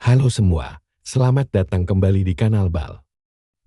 Halo semua, selamat datang kembali di kanal Bal.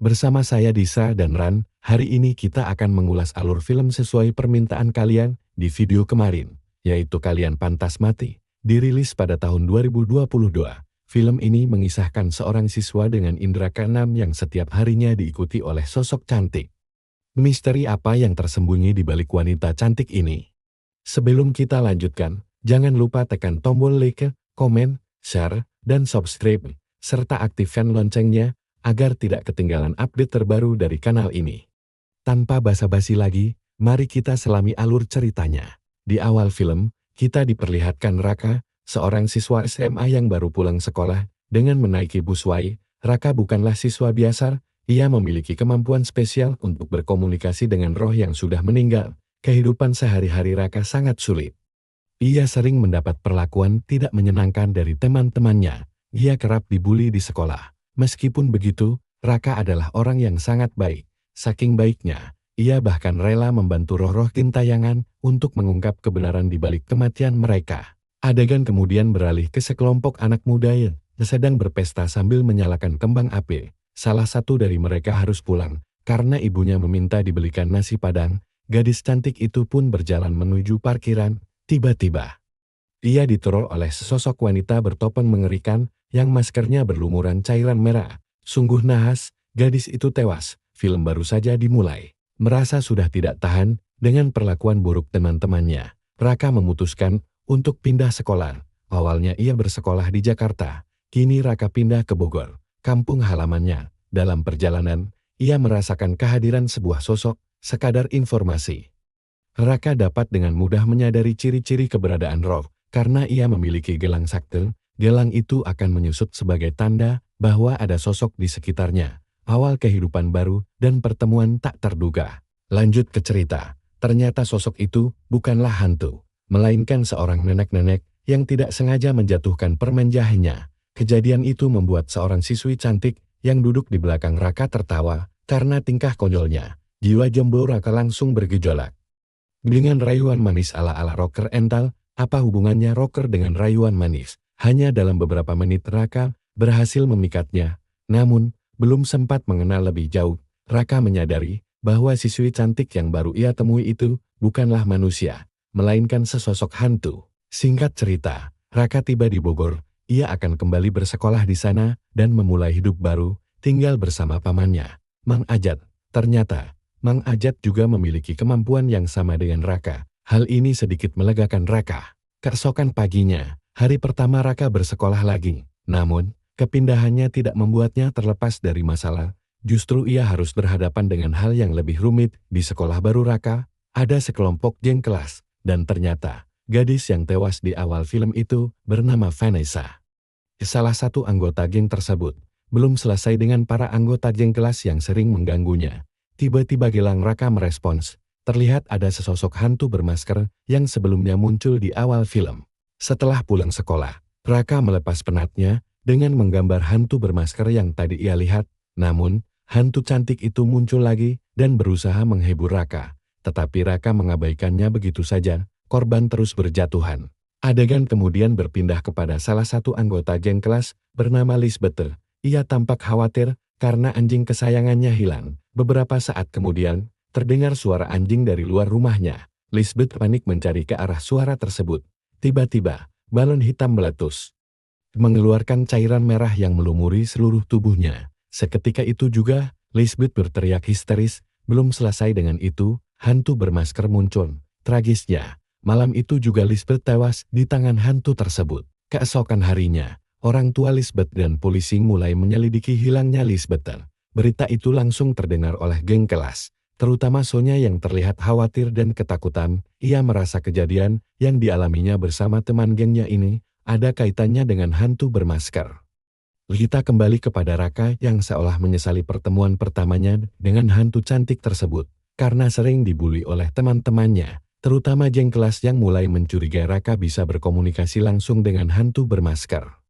Bersama saya Disa dan Ran, hari ini kita akan mengulas alur film sesuai permintaan kalian di video kemarin, yaitu Kalian Pantas Mati, dirilis pada tahun 2022. Film ini mengisahkan seorang siswa dengan indera keenam yang setiap harinya diikuti oleh sosok cantik. Misteri apa yang tersembunyi di balik wanita cantik ini? Sebelum kita lanjutkan, jangan lupa tekan tombol like, komen, share, dan subscribe, serta aktifkan loncengnya agar tidak ketinggalan update terbaru dari kanal ini. Tanpa basa-basi lagi, mari kita selami alur ceritanya. Di awal film, kita diperlihatkan Raka, seorang siswa SMA yang baru pulang sekolah, dengan menaiki busway. Raka bukanlah siswa biasa, ia memiliki kemampuan spesial untuk berkomunikasi dengan roh yang sudah meninggal. Kehidupan sehari-hari Raka sangat sulit. Ia sering mendapat perlakuan tidak menyenangkan dari teman-temannya. Ia kerap dibully di sekolah. Meskipun begitu, Raka adalah orang yang sangat baik. Saking baiknya, ia bahkan rela membantu roh-roh kintayangan untuk mengungkap kebenaran di balik kematian mereka. Adegan kemudian beralih ke sekelompok anak muda yang sedang berpesta sambil menyalakan kembang api. Salah satu dari mereka harus pulang, karena ibunya meminta dibelikan nasi padang. Gadis cantik itu pun berjalan menuju parkiran. Tiba-tiba, ia diteror oleh sesosok wanita bertopeng mengerikan yang maskernya berlumuran cairan merah. Sungguh nahas, gadis itu tewas. Film baru saja dimulai. Merasa sudah tidak tahan dengan perlakuan buruk teman-temannya, Raka memutuskan untuk pindah sekolah. Awalnya ia bersekolah di Jakarta. Kini Raka pindah ke Bogor, kampung halamannya. Dalam perjalanan, ia merasakan kehadiran sebuah sosok. Sekadar informasi, Raka dapat dengan mudah menyadari ciri-ciri keberadaan roh. Karena ia memiliki gelang sakti, gelang itu akan menyusut sebagai tanda bahwa ada sosok di sekitarnya. Awal kehidupan baru dan pertemuan tak terduga. Lanjut ke cerita, ternyata sosok itu bukanlah hantu, melainkan seorang nenek-nenek yang tidak sengaja menjatuhkan permen jahenya. Kejadian itu membuat seorang siswi cantik yang duduk di belakang Raka tertawa karena tingkah konyolnya. Jiwa jomblo Raka langsung bergejolak. Dengan rayuan manis ala-ala rocker ental, apa hubungannya rocker dengan rayuan manis? Hanya dalam beberapa menit Raka berhasil memikatnya. Namun, belum sempat mengenal lebih jauh, Raka menyadari bahwa siswi cantik yang baru ia temui itu bukanlah manusia, melainkan sesosok hantu. Singkat cerita, Raka tiba di Bogor. Ia akan kembali bersekolah di sana dan memulai hidup baru, tinggal bersama pamannya, Mang Ajat. Ternyata, Mang Ajat juga memiliki kemampuan yang sama dengan Raka. Hal ini sedikit melegakan Raka. Keesokan paginya, hari pertama Raka bersekolah lagi. Namun, kepindahannya tidak membuatnya terlepas dari masalah. Justru ia harus berhadapan dengan hal yang lebih rumit. Di sekolah baru Raka, ada sekelompok geng kelas. Dan ternyata, gadis yang tewas di awal film itu bernama Vanessa. Salah satu anggota geng tersebut belum selesai dengan para anggota geng kelas yang sering mengganggunya. Tiba-tiba gelang Raka merespons. Terlihat ada sesosok hantu bermasker yang sebelumnya muncul di awal film. Setelah pulang sekolah, Raka melepas penatnya dengan menggambar hantu bermasker yang tadi ia lihat. Namun, hantu cantik itu muncul lagi dan berusaha menghibur Raka. Tetapi Raka mengabaikannya begitu saja. Korban terus berjatuhan. Adegan kemudian berpindah kepada salah satu anggota geng kelas bernama Lisbeth. Ia tampak khawatir karena anjing kesayangannya hilang. Beberapa saat kemudian, terdengar suara anjing dari luar rumahnya. Lisbeth panik mencari ke arah suara tersebut. Tiba-tiba, balon hitam meletus, mengeluarkan cairan merah yang melumuri seluruh tubuhnya. Seketika itu juga, Lisbeth berteriak histeris. Belum selesai dengan itu, hantu bermasker muncul. Tragisnya, malam itu juga Lisbeth tewas di tangan hantu tersebut. Keesokan harinya, orang tua Lisbeth dan polisi mulai menyelidiki hilangnya Lisbeth. Berita itu langsung terdengar oleh geng kelas, terutama Sonya yang terlihat khawatir dan ketakutan. Ia merasa kejadian yang dialaminya bersama teman gengnya ini ada kaitannya dengan hantu bermasker. Kita kembali kepada Raka yang seolah menyesali pertemuan pertamanya dengan hantu cantik tersebut, karena sering dibully oleh teman-temannya, terutama geng kelas yang mulai mencurigai Raka bisa berkomunikasi langsung dengan hantu bermasker.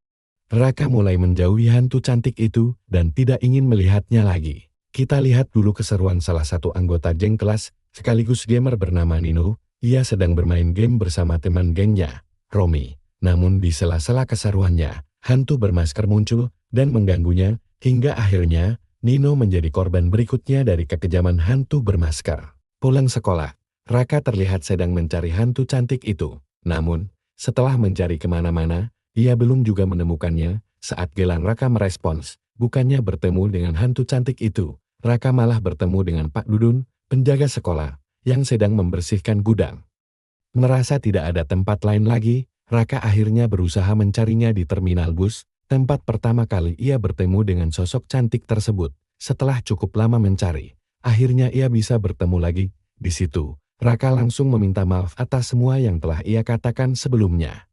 Raka mulai menjauhi hantu cantik itu dan tidak ingin melihatnya lagi. Kita lihat dulu keseruan salah satu anggota geng kelas, sekaligus gamer bernama Nino. Ia sedang bermain game bersama teman gengnya, Romi. Namun di sela-sela keseruannya, hantu bermasker muncul dan mengganggunya, hingga akhirnya Nino menjadi korban berikutnya dari kekejaman hantu bermasker. Pulang sekolah, Raka terlihat sedang mencari hantu cantik itu. Namun, setelah mencari kemana-mana, ia belum juga menemukannya. Saat Gelang Raka merespons, bukannya bertemu dengan hantu cantik itu, Raka malah bertemu dengan Pak Dudun, penjaga sekolah, yang sedang membersihkan gudang. Merasa tidak ada tempat lain lagi, Raka akhirnya berusaha mencarinya di terminal bus, tempat pertama kali ia bertemu dengan sosok cantik tersebut. Setelah cukup lama mencari, akhirnya ia bisa bertemu lagi. Di situ, Raka langsung meminta maaf atas semua yang telah ia katakan sebelumnya.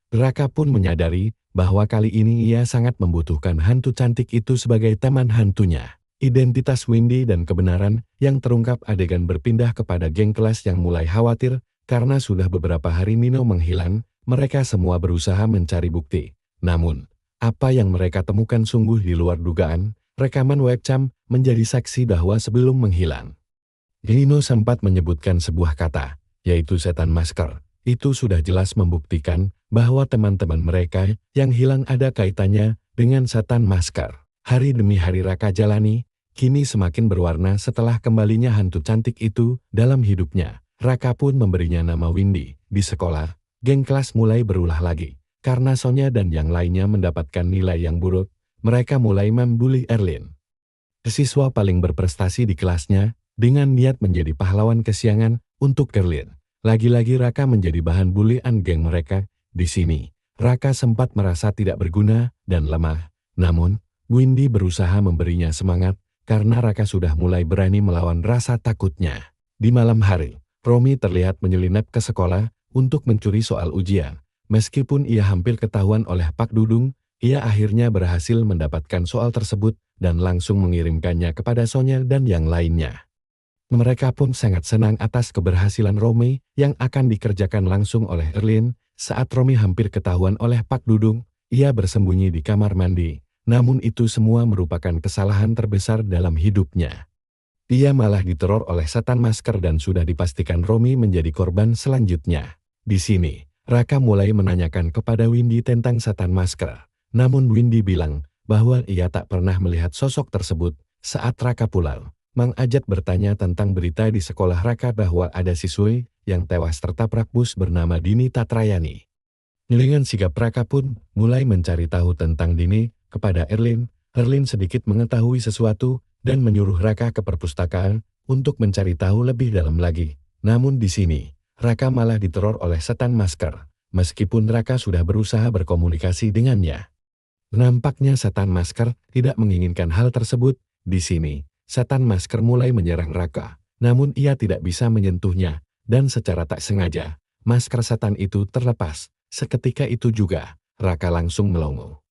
Raka pun menyadari bahwa kali ini ia sangat membutuhkan hantu cantik itu sebagai teman hantunya. Identitas Windy dan kebenaran yang terungkap adegan berpindah kepada geng kelas yang mulai khawatir karena sudah beberapa hari Nino menghilang. Mereka semua berusaha mencari bukti. Namun, apa yang mereka temukan sungguh di luar dugaan. Rekaman webcam menjadi saksi bahwa sebelum menghilang, Nino sempat menyebutkan sebuah kata, yaitu setan masker. Itu sudah jelas membuktikan bahwa teman-teman mereka yang hilang ada kaitannya dengan setan masker. Hari demi hari Raka jalani, kini semakin berwarna setelah kembalinya hantu cantik itu dalam hidupnya. Raka pun memberinya nama Windy. Di sekolah, geng kelas mulai berulah lagi. Karena Sonya dan yang lainnya mendapatkan nilai yang buruk, mereka mulai membuli Erlin, siswa paling berprestasi di kelasnya, dengan niat menjadi pahlawan kesiangan untuk Erlin. Lagi-lagi Raka menjadi bahan bulian geng mereka. Di sini, Raka sempat merasa tidak berguna dan lemah. Namun, Windy berusaha memberinya semangat karena Raka sudah mulai berani melawan rasa takutnya. Di malam hari, Romi terlihat menyelinap ke sekolah untuk mencuri soal ujian. Meskipun ia hampir ketahuan oleh Pak Dudung, ia akhirnya berhasil mendapatkan soal tersebut dan langsung mengirimkannya kepada Sonya dan yang lainnya. Mereka pun sangat senang atas keberhasilan Romi yang akan dikerjakan langsung oleh Erlin. Saat Romi hampir ketahuan oleh Pak Dudung, ia bersembunyi di kamar mandi. Namun itu semua merupakan kesalahan terbesar dalam hidupnya. Ia malah diteror oleh setan masker dan sudah dipastikan Romi menjadi korban selanjutnya. Di sini, Raka mulai menanyakan kepada Windy tentang setan masker. Namun Windy bilang bahwa ia tak pernah melihat sosok tersebut. Saat Raka pulang, Mang Ajat bertanya tentang berita di sekolah Raka bahwa ada siswi yang tewas tertabrak bus bernama Dini Tatrayani. Dengan sigap Raka pun mulai mencari tahu tentang Dini kepada Erlin. Erlin sedikit mengetahui sesuatu dan menyuruh Raka ke perpustakaan untuk mencari tahu lebih dalam lagi. Namun di sini, Raka malah diteror oleh setan masker, meskipun Raka sudah berusaha berkomunikasi dengannya. Nampaknya setan masker tidak menginginkan hal tersebut. Di sini, setan masker mulai menyerang Raka, namun ia tidak bisa menyentuhnya, dan secara tak sengaja, masker setan itu terlepas. Seketika itu juga, Raka langsung melongo.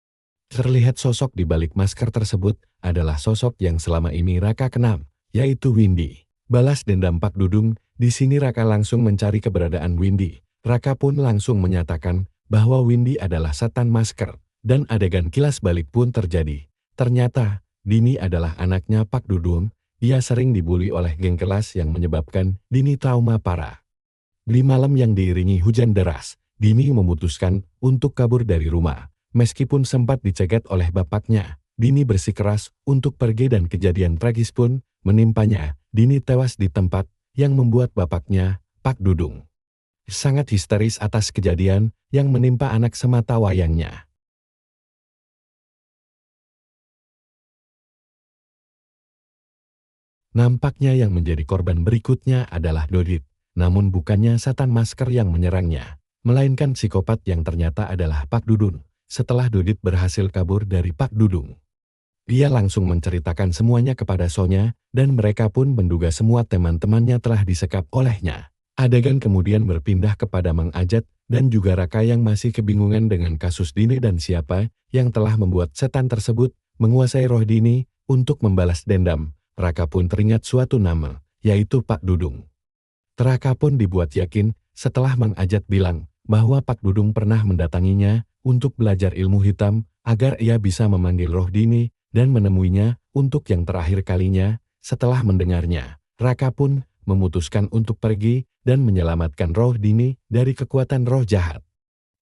Terlihat sosok di balik masker tersebut adalah sosok yang selama ini Raka kenal, yaitu Windy. Balas dendam Pak Dudung, di sini Raka langsung mencari keberadaan Windy. Raka pun langsung menyatakan bahwa Windy adalah setan masker, dan adegan kilas balik pun terjadi. Ternyata, Dini adalah anaknya Pak Dudung. Ia sering dibully oleh geng kelas yang menyebabkan Dini trauma parah. Di malam yang diiringi hujan deras, Dini memutuskan untuk kabur dari rumah. Meskipun sempat dicegat oleh bapaknya, Dini bersikeras untuk pergi dan kejadian tragis pun menimpanya. Dini tewas di tempat yang membuat bapaknya, Pak Dudung, sangat histeris atas kejadian yang menimpa anak semata wayangnya. Nampaknya yang menjadi korban berikutnya adalah Dodit, namun bukannya setan masker yang menyerangnya, melainkan psikopat yang ternyata adalah Pak Dudung. Setelah Dodit berhasil kabur dari Pak Dudung, dia langsung menceritakan semuanya kepada Sonya, dan mereka pun menduga semua teman-temannya telah disekap olehnya. Adegan kemudian berpindah kepada Mang Ajat dan juga Raka yang masih kebingungan dengan kasus Dini dan siapa yang telah membuat setan tersebut menguasai roh Dini untuk membalas dendam. Raka pun teringat suatu nama, yaitu Pak Dudung. Raka pun dibuat yakin setelah Mang Ajat bilang bahwa Pak Dudung pernah mendatanginya untuk belajar ilmu hitam agar ia bisa memanggil roh Dini dan menemuinya untuk yang terakhir kalinya. Setelah mendengarnya, Raka pun memutuskan untuk pergi dan menyelamatkan roh Dini dari kekuatan roh jahat,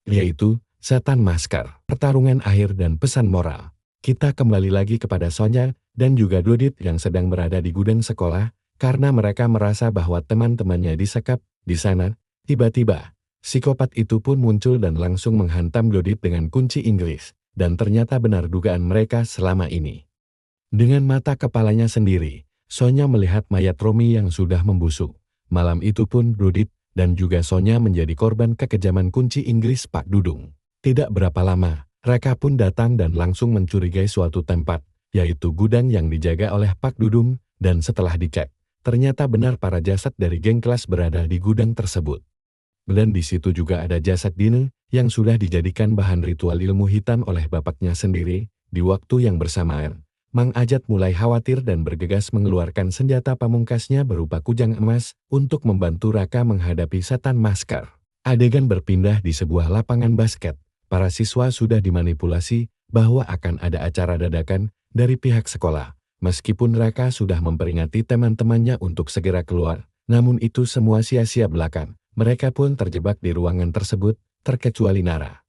yaitu Setan Masker, pertarungan akhir dan pesan moral. Kita kembali lagi kepada Sonya dan juga Dodit yang sedang berada di gudang sekolah karena mereka merasa bahwa teman-temannya disekap di sana. Tiba-tiba, psikopat itu pun muncul dan langsung menghantam Dodit dengan kunci Inggris. Dan ternyata benar dugaan mereka selama ini. Dengan mata kepalanya sendiri, Sonya melihat mayat Romi yang sudah membusuk. Malam itu pun Dodit dan juga Sonya menjadi korban kekejaman kunci Inggris Pak Dudung. Tidak berapa lama, Raka pun datang dan langsung mencurigai suatu tempat, yaitu gudang yang dijaga oleh Pak Dudung, dan setelah dicek, ternyata benar para jasad dari geng kelas berada di gudang tersebut. Dan di situ juga ada jasad Dine yang sudah dijadikan bahan ritual ilmu hitam oleh bapaknya sendiri. Di waktu yang bersamaan, Mang Ajat mulai khawatir dan bergegas mengeluarkan senjata pamungkasnya berupa kujang emas untuk membantu Raka menghadapi setan masker. Adegan berpindah di sebuah lapangan basket. Para siswa sudah dimanipulasi bahwa akan ada acara dadakan dari pihak sekolah. Meskipun Raka sudah memperingati teman-temannya untuk segera keluar, namun itu semua sia-sia belaka. Mereka pun terjebak di ruangan tersebut, terkecuali Nara.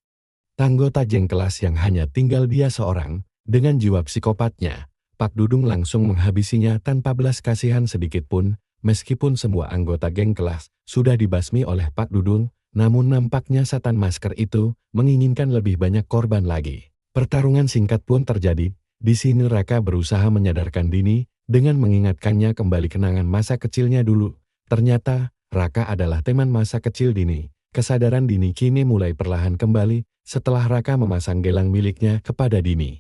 Anggota geng kelas yang hanya tinggal dia seorang, dengan jiwa psikopatnya, Pak Dudung langsung menghabisinya tanpa belas kasihan sedikit pun, meskipun semua anggota geng kelas sudah dibasmi oleh Pak Dudung, namun nampaknya setan masker itu menginginkan lebih banyak korban lagi. Pertarungan singkat pun terjadi, di sini Raka berusaha menyadarkan Dini, dengan mengingatkannya kembali kenangan masa kecilnya dulu. Ternyata, Raka adalah teman masa kecil Dini. Kesadaran Dini kini mulai perlahan kembali setelah Raka memasang gelang miliknya kepada Dini.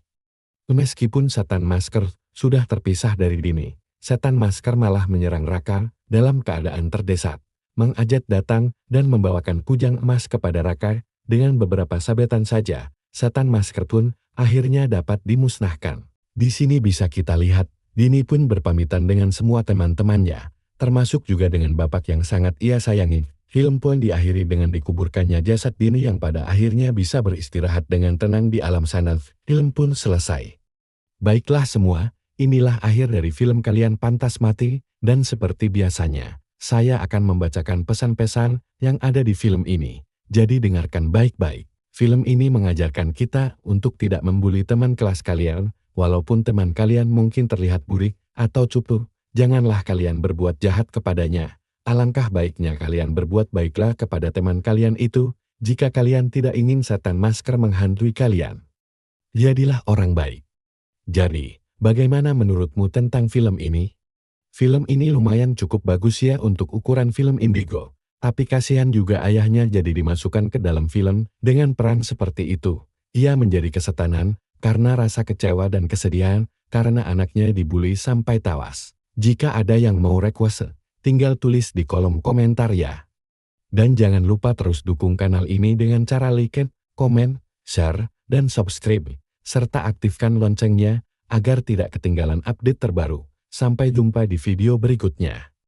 Meskipun setan masker sudah terpisah dari Dini, setan masker malah menyerang Raka dalam keadaan terdesak. Mang Ajat datang dan membawakan kujang emas kepada Raka dengan beberapa sabetan saja. Setan masker pun akhirnya dapat dimusnahkan. Di sini bisa kita lihat, Dini pun berpamitan dengan semua teman-temannya, termasuk juga dengan bapak yang sangat ia sayangi. Film pun diakhiri dengan dikuburkannya jasad Dini yang pada akhirnya bisa beristirahat dengan tenang di alam sana. Film pun selesai. Baiklah semua, inilah akhir dari film Kalian Pantas Mati, dan seperti biasanya, saya akan membacakan pesan-pesan yang ada di film ini. Jadi dengarkan baik-baik. Film ini mengajarkan kita untuk tidak membuli teman kelas kalian, walaupun teman kalian mungkin terlihat burik atau cupu. Janganlah kalian berbuat jahat kepadanya. Alangkah baiknya kalian berbuat baiklah kepada teman kalian itu, jika kalian tidak ingin setan masker menghantui kalian. Jadilah orang baik. Jadi, bagaimana menurutmu tentang film ini? Film ini lumayan cukup bagus ya untuk ukuran film Indigo. Tapi kasihan juga ayahnya jadi dimasukkan ke dalam film dengan peran seperti itu. Ia menjadi kesetanan karena rasa kecewa dan kesedihan karena anaknya dibully sampai tawas. Jika ada yang mau request, tinggal tulis di kolom komentar ya. Dan jangan lupa terus dukung kanal ini dengan cara like, komen, share, dan subscribe. Serta aktifkan loncengnya agar tidak ketinggalan update terbaru. Sampai jumpa di video berikutnya.